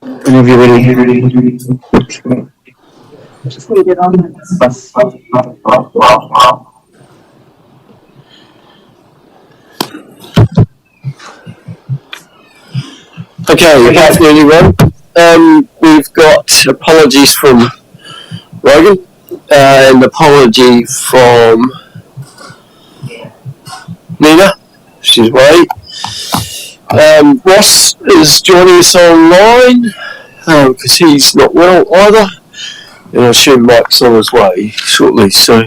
Whenever you're ready. Okay, good afternoon everyone. We've got apologies from Rogan and apology from Nina, she's right. Ross is joining us online because he's not well either, and I assume Mike's on his way shortly, so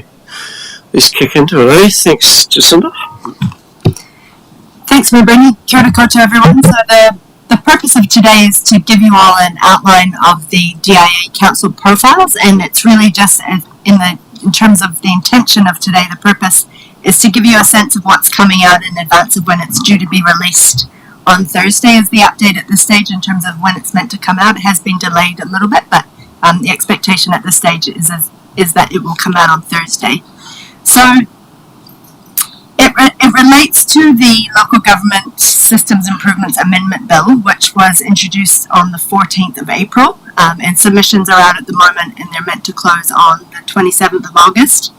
let's kick into it, eh? Thanks, Jacinda. Thanks, Brittany. Kia ora koutou, everyone. So the purpose of today is to give you all an outline of the DIA Council profiles, and it's really just in terms of the intention of today, the purpose is to give you a sense of what's coming out in advance of when it's due to be released. On Thursday is the update at this stage in terms of when it's meant to come out. It has been delayed a little bit, but the expectation at this stage is that it will come out on Thursday. So it relates to the Local Government Systems Improvements Amendment Bill, which was introduced on the 14th of April, and submissions are out at the moment, and they're meant to close on the 27th of August.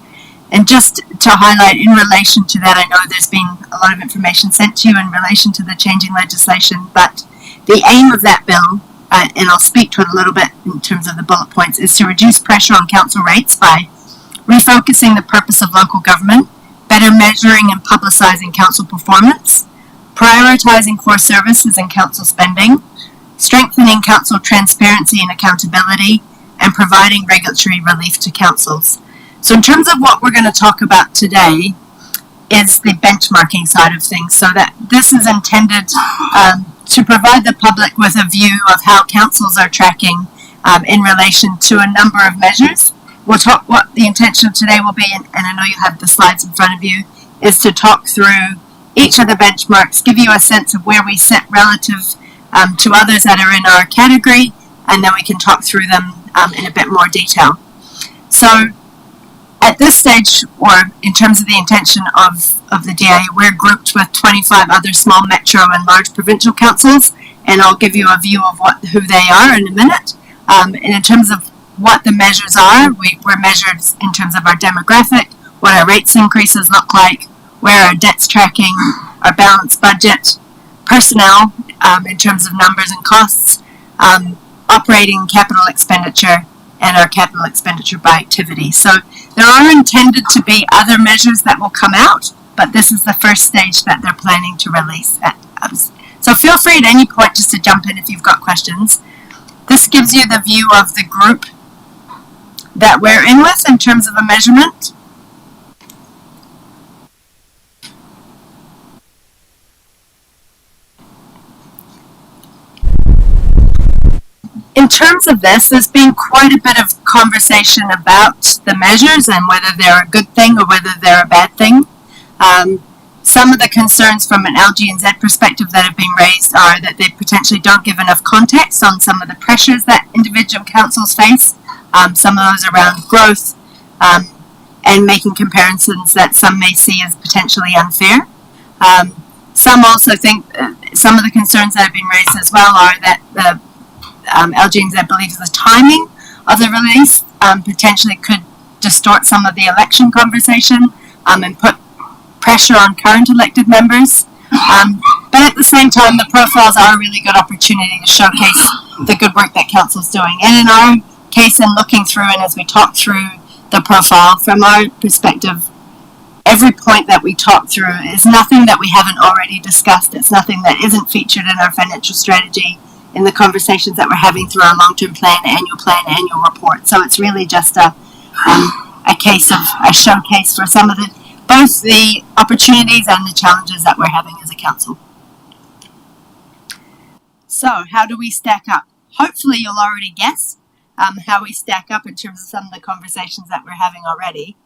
And just to highlight, in relation to that, I know there's been a lot of information sent to you in relation to the changing legislation, but the aim of that bill, and I'll speak to it a little bit in terms of the bullet points, is to reduce pressure on council rates by refocusing the purpose of local government, better measuring and publicising council performance, prioritising core services and council spending, strengthening council transparency and accountability, and providing regulatory relief to councils. So in terms of what we're going to talk about today is the benchmarking side of things, so that this is intended to provide the public with a view of how councils are tracking in relation to a number of measures. We'll talk what the intention of today will be, and I know you have the slides in front of you, is to talk through each of the benchmarks, give you a sense of where we sit relative to others that are in our category, and then we can talk through them in a bit more detail. So at this stage, or in terms of the intention of the DIA, we're grouped with 25 other small metro and large provincial councils, and I'll give you a view of who they are in a minute. And in terms of what the measures are, we're measured in terms of our demographic, what our rates increases look like, where our debt's tracking, our balanced budget, personnel in terms of numbers and costs, operating capital expenditure, and our capital expenditure by activity. So there are intended to be other measures that will come out, but this is the first stage that they're planning to release. So feel free at any point just to jump in if you've got questions. This gives you the view of the group that we're in with in terms of a measurement. In terms of this, there's been quite a bit of conversation about the measures and whether they're a good thing or whether they're a bad thing. Some of the concerns from an LG&Z perspective that have been raised are that they potentially don't give enough context on some of the pressures that individual councils face, some of those around growth, and making comparisons that some may see as potentially unfair. Some also think some of the concerns that have been raised as well are that the LG&Z believes the timing of the release potentially could distort some of the election conversation and put pressure on current elected members. But at the same time, the profiles are a really good opportunity to showcase the good work that council's doing. And in our case, in looking through and as we talk through the profile, from our perspective, every point that we talk through is nothing that we haven't already discussed. It's nothing that isn't featured in our financial strategy, in the conversations that we're having through our long-term plan, annual report. So it's really just a case of a showcase for some of both the opportunities and the challenges that we're having as a council. So how do we stack up? Hopefully you'll already guess how we stack up in terms of some of the conversations that we're having already.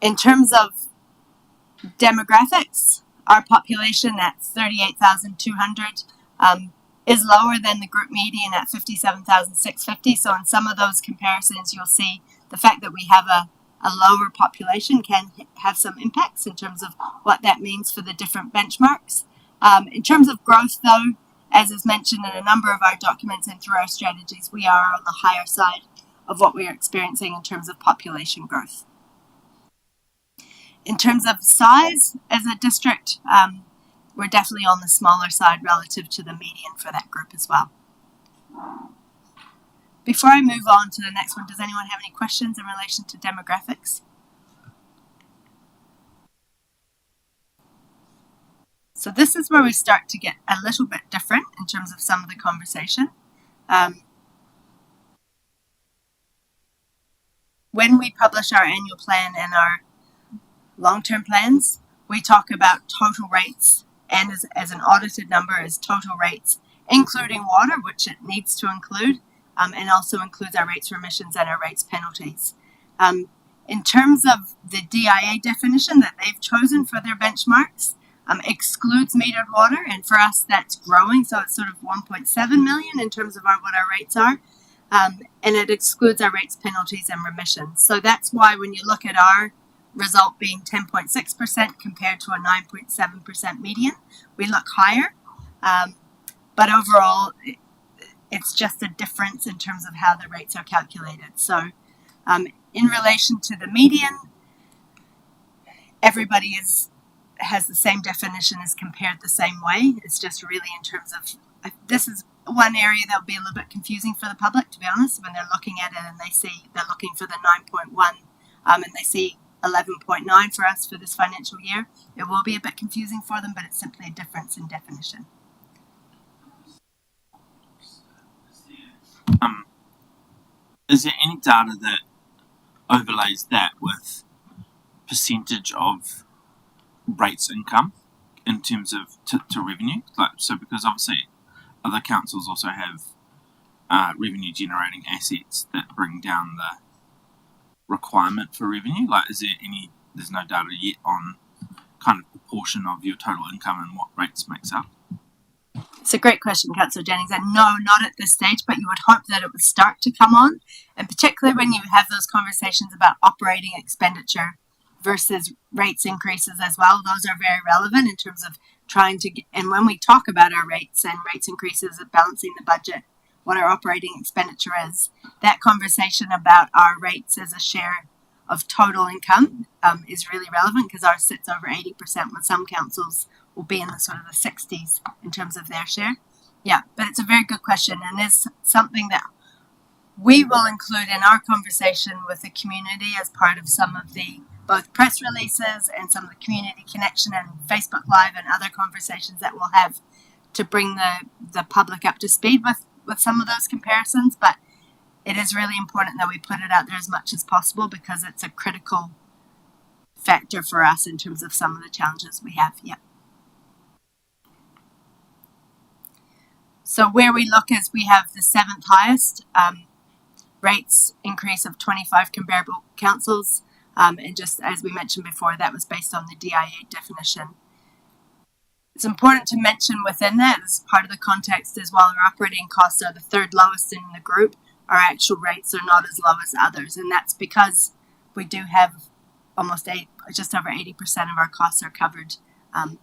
In terms of demographics, our population at 38,200 is lower than the group median at 57,650. So in some of those comparisons, you'll see the fact that we have a lower population can have some impacts in terms of what that means for the different benchmarks. In terms of growth, though, As is mentioned in a number of our documents and through our strategies, we are on the higher side of what we are experiencing in terms of population growth. In terms of size as a district, we're definitely on the smaller side relative to the median for that group as well. Before I move on to the next one, does anyone have any questions in relation to demographics? So this is where we start to get a little bit different in terms of some of the conversation. When we publish our annual plan and our long-term plans, we talk about total rates, and as an audited number is total rates, including water, which it needs to include, and also includes our rates for emissions and our rates penalties. In terms of the DIA definition that they've chosen for their benchmarks, excludes metered water, and for us that's growing, so it's sort of 1.7 million in terms of what our rates are, and it excludes our rates, penalties, and remissions. So that's why when you look at our result being 10.6% compared to a 9.7% median, we look higher, but overall it's just a difference in terms of how the rates are calculated. So in relation to the median, everybody has the same definition, is compared the same way. It's just really in terms of, this is one area that'll be a little bit confusing for the public, to be honest, when they're looking at it and they're looking for the 9.1 and they see 11.9 for us for this financial year. It will be a bit confusing for them, but it's simply a difference in definition. Is there any data that overlays that with percentage of rates income in terms of to revenue? So because obviously other councils also have revenue generating assets that bring down the requirement for revenue. Is there there's no data yet on kind of proportion of your total income and what rates makes up? It's a great question, Councillor Jennings, and no, not at this stage, but you would hope that it would start to come on, and particularly when you have those conversations about operating expenditure versus rates increases as well. Those are very relevant in terms of trying to get, and when we talk about our rates and rates increases and balancing the budget, what our operating expenditure is, that conversation about our rates as a share of total income is really relevant, because ours sits over 80%, with some councils will be in the sort of the 60s in terms of their share. Yeah, but it's a very good question, and it's something that we will include in our conversation with the community as part of some of the both press releases and some of the community connection and Facebook Live and other conversations that we'll have to bring the public up to speed with some of those comparisons. But it is really important that we put it out there as much as possible, because it's a critical factor for us in terms of some of the challenges we have. Yeah. So where we look is we have the 7th highest rates increase of 25 comparable councils. And just as we mentioned before, that was based on the DIA definition. It's important to mention within that, as part of the context, is while our operating costs are the 3rd lowest in the group, our actual rates are not as low as others. And that's because we do have just over 80% of our costs are covered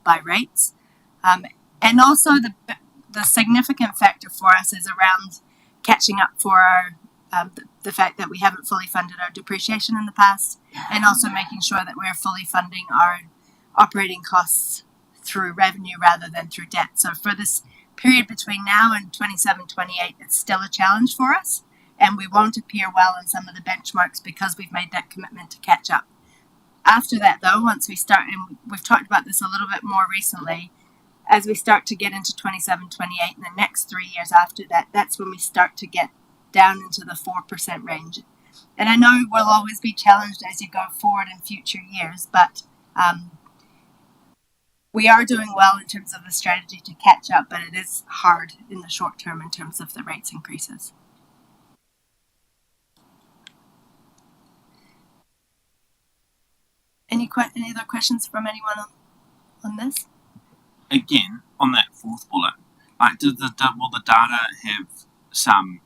by rates. And also the significant factor for us is around catching up for our the fact that we haven't fully funded our depreciation in the past, and also making sure that we're fully funding our operating costs through revenue rather than through debt. So for this period between now and 27-28, it's still a challenge for us, and we won't appear well in some of the benchmarks because we've made that commitment to catch up. After that, though, once we start, and we've talked about this a little bit more recently, as we start to get into 27-28 and the next 3 years after that, that's when we start to get down into the 4% range. And I know we'll always be challenged as you go forward in future years, but we are doing well in terms of the strategy to catch up, but it is hard in the short term in terms of the rates increases. Any other questions from anyone on this? Again, on that 4th bullet, will the data have some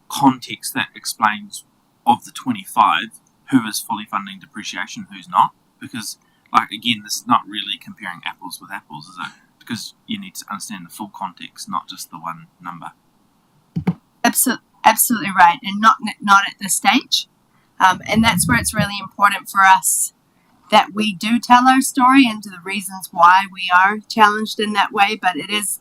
context that explains, of the 25, who is fully funding depreciation, who's not? Because, again, this is not really comparing apples with apples, is it? because you need to understand the full context, not just the one number. Absolutely right, and not at this stage. And that's where it's really important for us that we do tell our story and the reasons why we are challenged in that way. But it is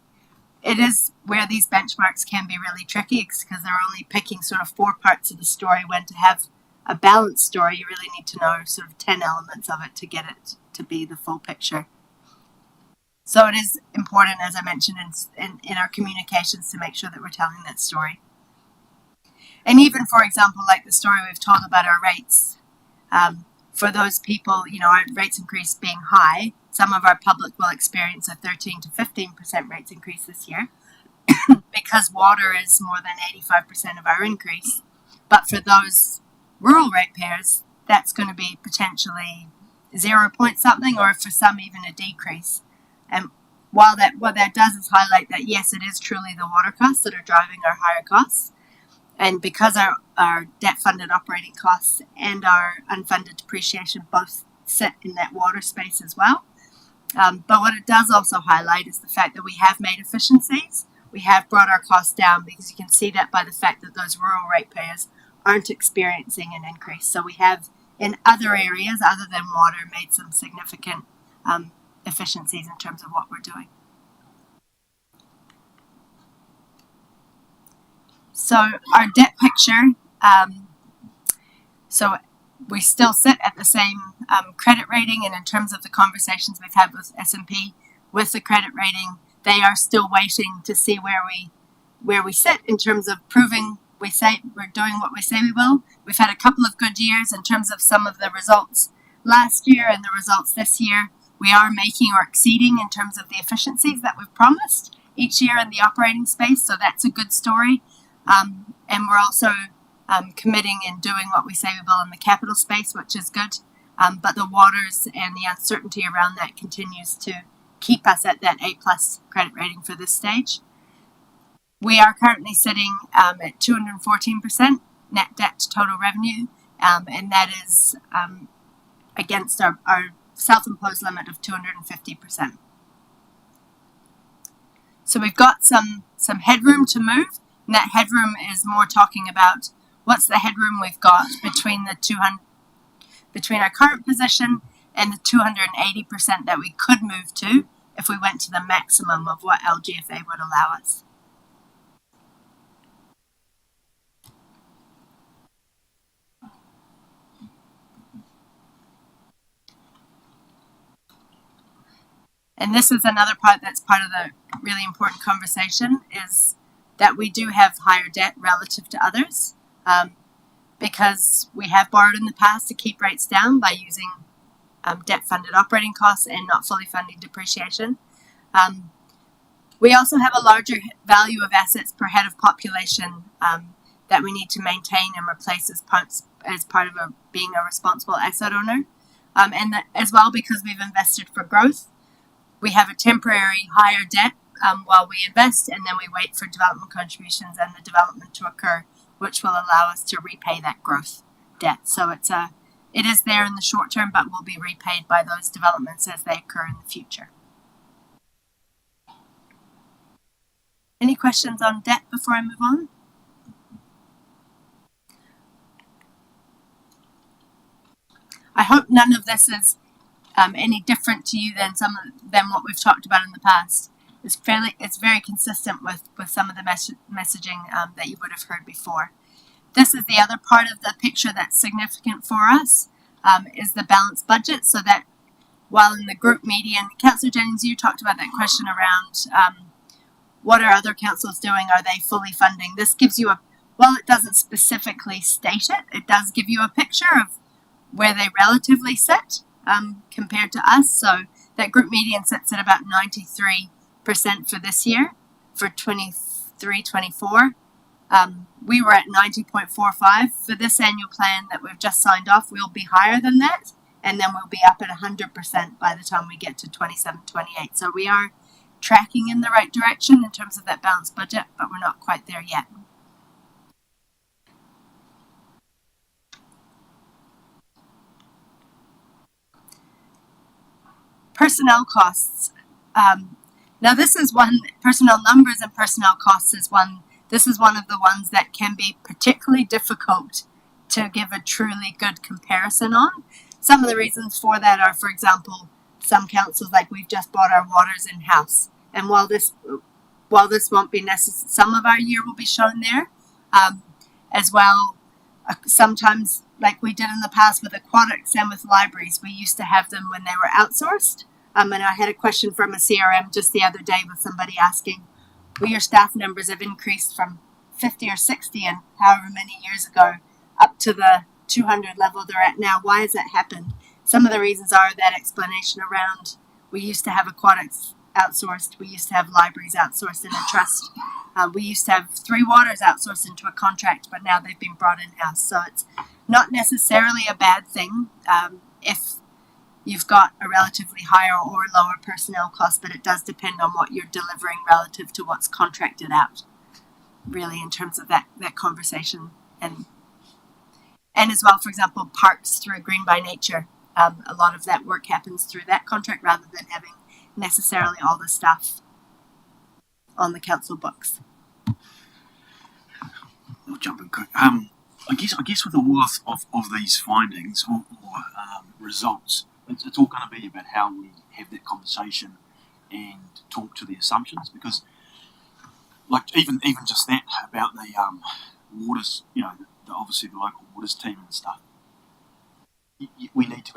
where these benchmarks can be really tricky, because they're only picking sort of 4 parts of the story, when to have a balanced story, you really need to know sort of 10 elements of it to get it to be the full picture. So it is important, as I mentioned, in our communications to make sure that we're telling that story. And even, for example, like the story we've told about our rates, for those people, our rates increase being high, some of our public will experience a 13 to 15% rates increase this year because water is more than 85% of our increase. But for those rural ratepayers, that's going to be potentially 0 point something, or for some even a decrease. And what that does is highlight that, yes, it is truly the water costs that are driving our higher costs. And because our debt-funded operating costs and our unfunded depreciation both sit in that water space as well. But what it does also highlight is the fact that we have made efficiencies. We have brought our costs down, because you can see that by the fact that those rural ratepayers aren't experiencing an increase. So we have, in other areas other than water, made some significant efficiencies in terms of what we're doing. So our debt picture, so we still sit at the same credit rating, and in terms of the conversations we've had with S&P with the credit rating, they are still waiting to see where we sit in terms of proving we're doing what we say we will. We've had a couple of good years in terms of some of the results last year and the results this year. We are making or exceeding in terms of the efficiencies that we've promised each year in the operating space, so that's a good story. And we're also committing and doing what we say we will in the capital space, which is good. But the waters and the uncertainty around that continues to keep us at that A+ credit rating for this stage. We are currently sitting at 214% net debt to total revenue, and that is against our self-imposed limit of 250%. So we've got some headroom to move, and that headroom is more talking about what's the headroom we've got between our current position and the 280% that we could move to if we went to the maximum of what LGFA would allow us. And this is another part that's part of the really important conversation, is that we do have higher debt relative to others, because we have borrowed in the past to keep rates down by using debt-funded operating costs and not fully funding depreciation. We also have a larger value of assets per head of population that we need to maintain and replace as part of being a responsible asset owner. And that, as well, because we've invested for growth, we have a temporary higher debt while we invest, and then we wait for development contributions and the development to occur, which will allow us to repay that growth debt. So it is there in the short term, but will be repaid by those developments as they occur in the future. Any questions on debt before I move on? I hope none of this is any different to you than what we've talked about in the past. It's very consistent with some of the messaging that you would have heard before. This is the other part of the picture that's significant for us, is the balanced budget. So that while in the group meeting, Councillor Jennings, you talked about that question around what are other councils doing? Are they fully funding? This gives you while it doesn't specifically state it, it does give you a picture of where they relatively sit compared to us. So that group median sits at about 93% for this year, for 23-24. We were at 90.45 for this annual plan that we've just signed off. We'll be higher than that, and then we'll be up at 100% by the time we get to 27-28. So we are tracking in the right direction in terms of that balanced budget, but we're not quite there yet. Personnel costs. Now this is one, personnel numbers and personnel costs is one, this is one of the ones that can be particularly difficult to give a truly good comparison on. Some of the reasons for that are, for example, some councils, like we've just bought our waters in-house. And while this won't be necessary, some of our year will be shown there. As well, sometimes, like we did in the past with aquatics and with libraries, we used to have them when they were outsourced. And I had a question from a CRM just the other day with somebody asking, well, your staff numbers have increased from 50 or 60 and however many years ago up to the 200 level they're at now. Why has that happened? Some of the reasons are that explanation around we used to have aquatics outsourced, we used to have libraries outsourced in a trust, we used to have 3 waters outsourced into a contract, but now they've been brought in-house. So it's not necessarily a bad thing if you've got a relatively higher or lower personnel cost, but it does depend on what you're delivering relative to what's contracted out, really, in terms of that conversation. And as well, for example, parks through Green by Nature, a lot of that work happens through that contract rather than having necessarily all the stuff on the council books. I'll jump in quick. I guess with all of these findings or results, it's all going to be about how we have that conversation and talk to the assumptions, because like even just that about the waters, obviously the local waters team and stuff. You need to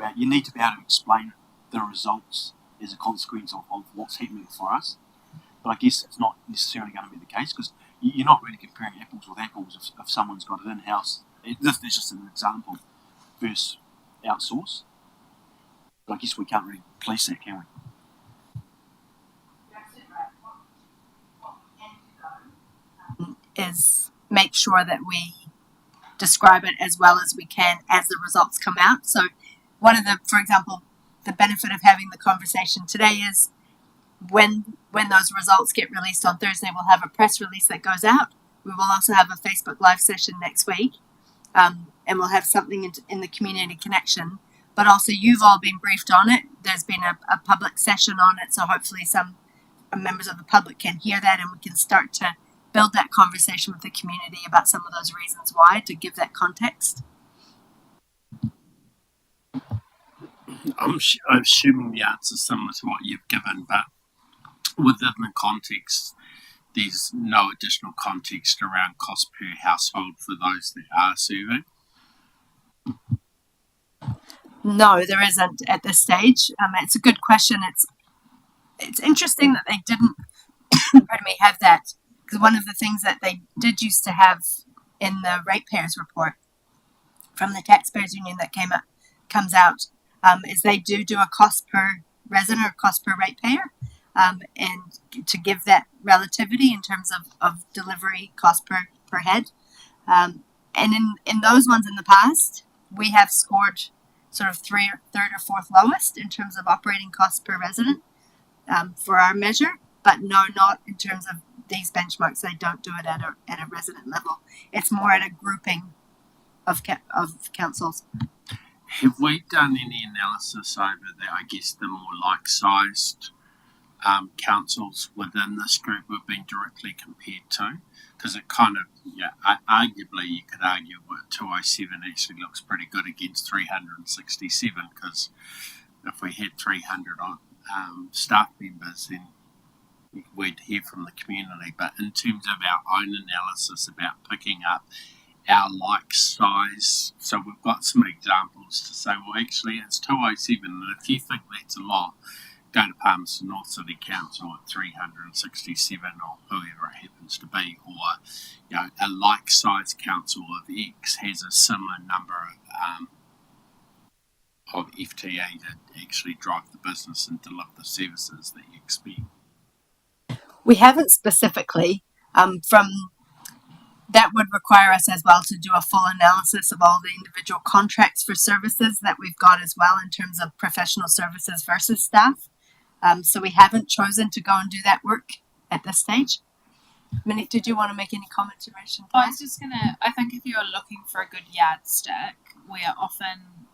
be able to explain the results as a consequence of what's happening for us. But I guess it's not necessarily going to be the case, because you're not really comparing apples with apples if someone's got it in-house. This is just an example versus outsource. But I guess we can't really police that, can we? Is make sure that we describe it as well as we can as the results come out. So one of the, for example, the benefit of having the conversation today is when those results get released on Thursday, we'll have a press release that goes out. We will also have a Facebook Live session next week, and we'll have something in the community connection. But also, you've all been briefed on it. There's been a public session on it, so hopefully some members of the public can hear that, and we can start to build that conversation with the community about some of those reasons why, to give that context. I'm assuming the answer is similar to what you've given, but within the context, there's no additional context around cost per household for those that are serving. No, there isn't at this stage. It's a good question. It's interesting that they didn't have that, because one of the things that they did used to have in the ratepayers report from the taxpayers union that comes out is they do a cost per resident or cost per ratepayer, and to give that relativity in terms of delivery cost per head. And in those ones in the past, we have scored sort of third or fourth lowest in terms of operating costs per resident for our measure, but no, not in terms of these benchmarks. They don't do it at a resident level. It's more at a grouping of councils. Have we done any analysis over the more like-sized councils within this group we've been directly compared to? Because it kind of, arguably you could argue that 207 actually looks pretty good against 367, because if we had 300 staff members, then we'd hear from the community. But in terms of our own analysis about picking up our like size, so we've got some examples to say, well, actually it's 207, and if you think that's a lot, go to Palmerston North City Council at 367 or whoever it happens to be, or a like size council of X has a similar number of FTE to actually drive the business and deliver the services that you expect. We haven't specifically. That would require us as well to do a full analysis of all the individual contracts for services that we've got as well in terms of professional services versus staff. So we haven't chosen to go and do that work at this stage. Monique, did you want to make any comments in relation to that? I was just I think if you're looking for a good yardstick, we're often,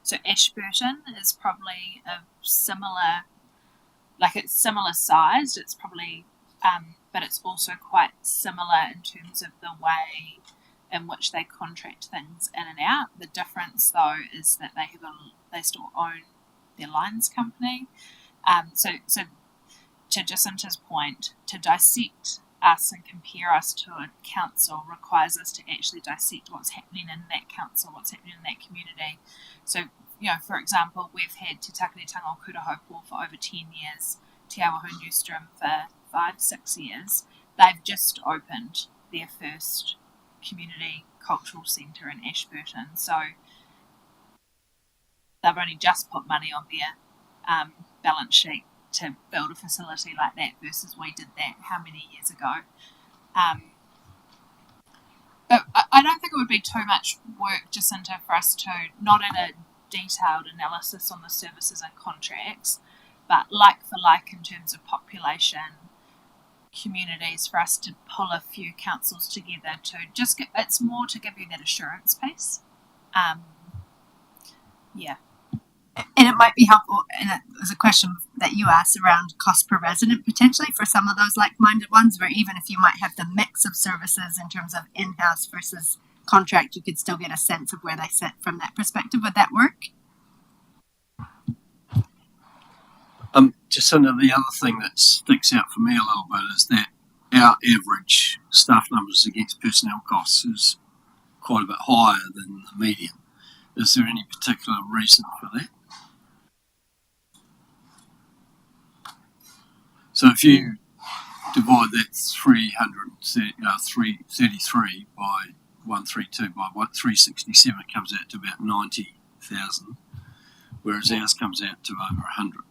so Ashburton is probably a similar like it's similar sized. It's probably, but it's also quite similar in terms of the way in which they contract things in and out. The difference, though, is that they still own their lines company. So to Jacinta's point, to dissect us and compare us to a council requires us to actually dissect what's happening in that council, what's happening in that community. So, for example, we've had Te Takiritanga o Kurahopo for over 10 years, Te Horowhenua District for 5-6 years. They've just opened their first community cultural centre in Ashburton. So they've only just put money on their balance sheet to build a facility like that versus we did that how many years ago. But I don't think it would be too much work, Jacinta, for us to, not in a detailed analysis on the services and contracts, but like for like in terms of population, communities, for us to pull a few councils together to just get, it's more to give you that assurance piece. Yeah. And it might be helpful, and it was a question that you asked around cost per resident potentially for some of those like-minded ones, where even if you might have the mix of services in terms of in-house versus contract, you could still get a sense of where they sit from that perspective. Would that work? Jacinta, the other thing that sticks out for me a little bit is that our average staff numbers against personnel costs is quite a bit higher than the median. Is there any particular reason for that? So if you divide that 333 by 132 by 367, it comes out to about 90,000, whereas ours comes out to over 100.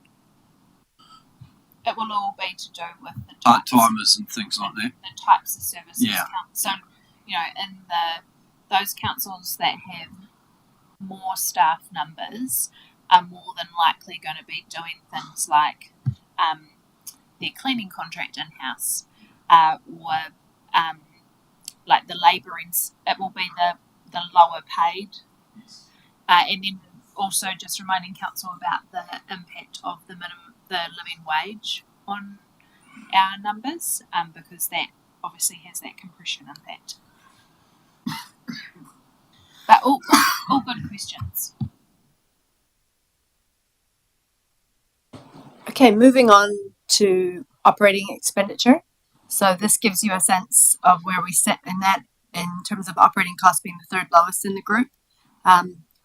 It will all be to do with the Part-timers and things like that. The types of services. Yeah. So, in those councils that have more staff numbers are more than likely going to be doing things like their cleaning contract in-house, or like the labouring. It will be the lower paid, and then also just reminding council about the impact of the living wage on our numbers, because that obviously has that compression impact. But all good questions. Okay, moving on to operating expenditure. So this gives you a sense of where we sit in that in terms of operating costs being the third lowest in the group.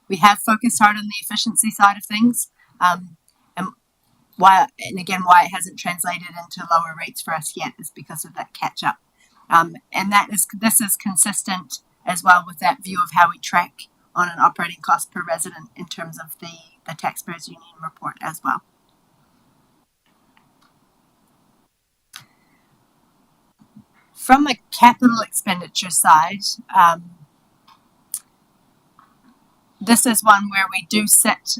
We have focused hard on the efficiency side of things, and why it hasn't translated into lower rates for us yet is because of that catch up, and this is consistent as well with that view of how we track on an operating cost per resident in terms of the Taxpayers Union report as well. From a capital expenditure side, this is one where we do sit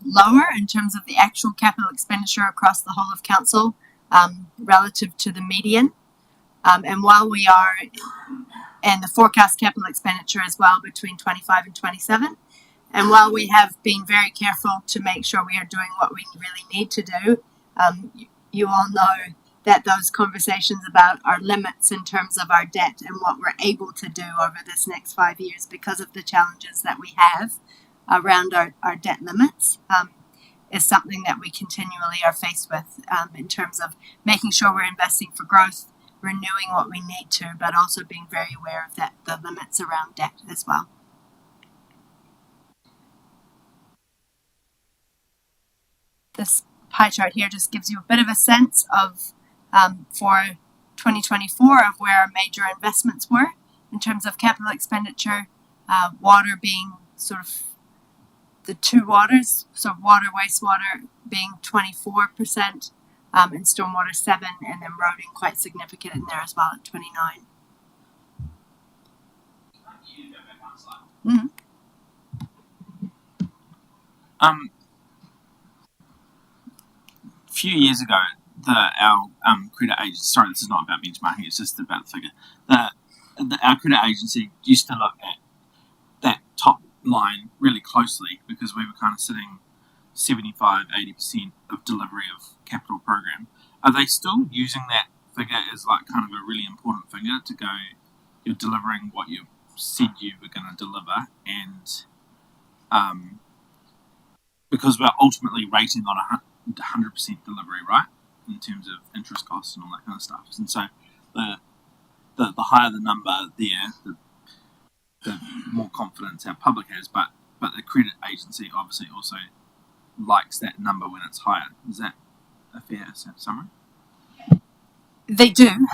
lower in terms of the actual capital expenditure across the whole of council relative to the median. And while we are, and the forecast capital expenditure as well between 25 and 27, and while we have been very careful to make sure we are doing what we really need to do, you all know that those conversations about our limits in terms of our debt and what we're able to do over this next 5 years because of the challenges that we have around our debt limits is something that we continually are faced with in terms of making sure we're investing for growth, renewing what we need to, but also being very aware of the limits around debt as well. This pie chart here just gives you a bit of a sense of for 2024 of where our major investments were in terms of capital expenditure, water being sort of the two waters, so water, wastewater being 24%, and stormwater 7%, and then roading quite significant in there as well at 29%. Mm-hmm. A few years ago, our credit agency, sorry, this is not about benchmarking, it's just about the figure. Our credit agency used to look at that top line really closely because we were kind of sitting 75-80% of delivery of capital program, are they still using that figure as like kind of a really important figure to go, you're delivering what you said you were going to deliver, and because we're ultimately rating on 100% delivery, right, in terms of interest costs and all that kind of stuff. And so the higher the number there, the more confidence our public has, but the credit agency obviously also likes that number when it's higher. Is that a fair summary? They do.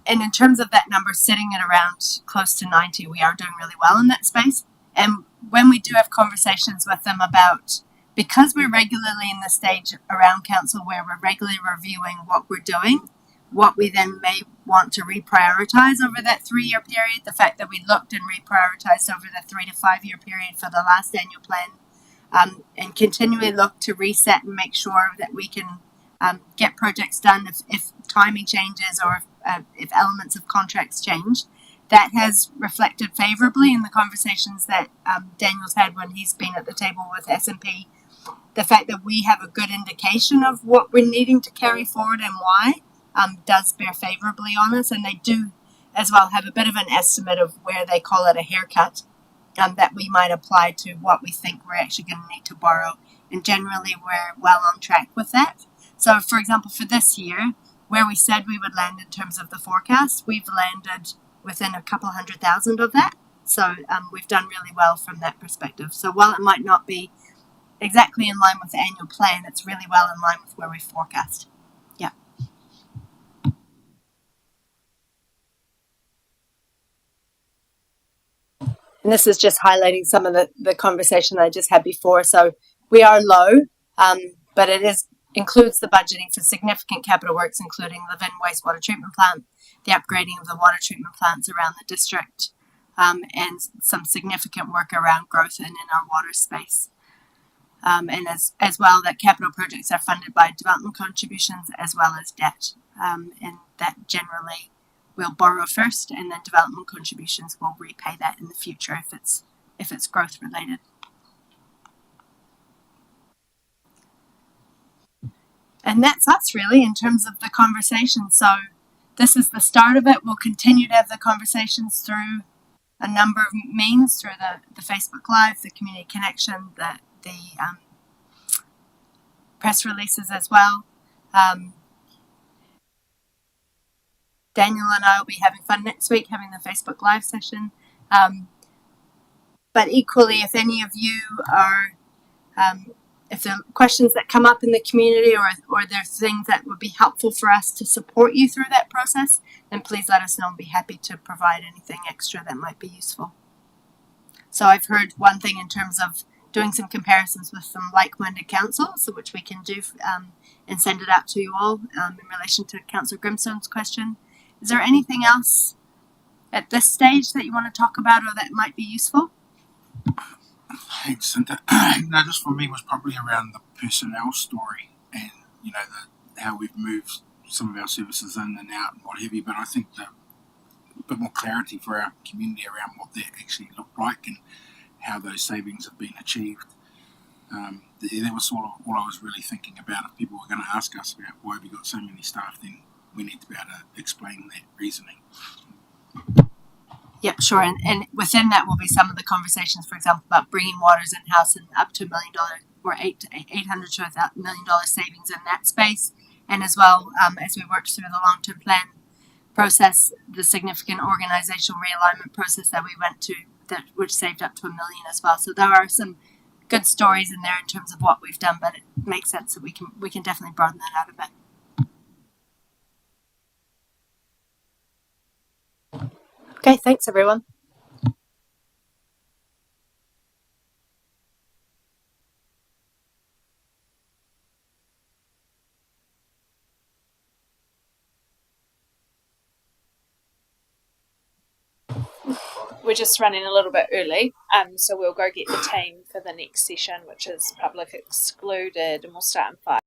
And in terms of that number sitting at around close to 90, we are doing really well in that space. And when we do have conversations with them about, because we're regularly in the stage around council where we're regularly reviewing what we're doing, what we then may want to reprioritize over that 3-year period, the fact that we looked and reprioritized over the 3 to 5 year period for the last annual plan, and continually look to reset and make sure that we can get projects done if timing changes or if elements of contracts change. That has reflected favourably in the conversations that Daniel's had when he's been at the table with S&P. The fact that we have a good indication of what we're needing to carry forward and why does bear favourably on us, and they do as well have a bit of an estimate of where they call it a haircut that we might apply to what we think we're actually going to need to borrow, and generally we're well on track with that. So, for example, for this year, where we said we would land in terms of the forecast, we've landed within a couple $100,000 of that. So we've done really well from that perspective. So while it might not be exactly in line with the annual plan, it's really well in line with where we forecast. Yeah. And this is just highlighting some of the conversation I just had before. So we are low, but it includes the budgeting for significant capital works, including the Vin wastewater treatment plant, the upgrading of the water treatment plants around the district, and some significant work around growth and in our water space. And as well, that capital projects are funded by development contributions as well as debt, and that generally we'll borrow first, and then development contributions will repay that in the future if it's growth related. And that's us really in terms of the conversation. So this is the start of it. We'll continue to have the conversations through a number of means, through the Facebook Live, the community connection, the press releases as well. Daniel and I will be having fun next week, having the Facebook Live session. But equally, if any of you are if there are questions that come up in the community or there's things that would be helpful for us to support you through that process, then please let us know and be happy to provide anything extra that might be useful. So I've heard one thing in terms of doing some comparisons with some like-minded councils, which we can do and send it out to you all in relation to Councillor Grimstone's question. Is there anything else at this stage that you want to talk about or that might be useful? Thanks, Cynthia. No, just for me was probably around the personnel story and, how we've moved some of our services in and out and what have you, but I think that a bit more clarity for our community around what that actually looked like and how those savings have been achieved. That was sort of all I was really thinking about. If people were going to ask us about why we got so many staff, then we need to be able to explain that reasoning. Yep, sure. And within that will be some of the conversations, for example, about bringing waters in-house and up to $1 million or $800 to $1 million savings in that space. And as well, as we worked through the long-term plan process, the significant organizational realignment process that we went to, which saved up to $1 million as well. So there are some good stories in there in terms of what we've done, but it makes sense that we can definitely broaden that out a bit. Okay, thanks everyone. We're just running a little bit early, so we'll go get the team for the next session, which is public excluded, and we'll start in 5.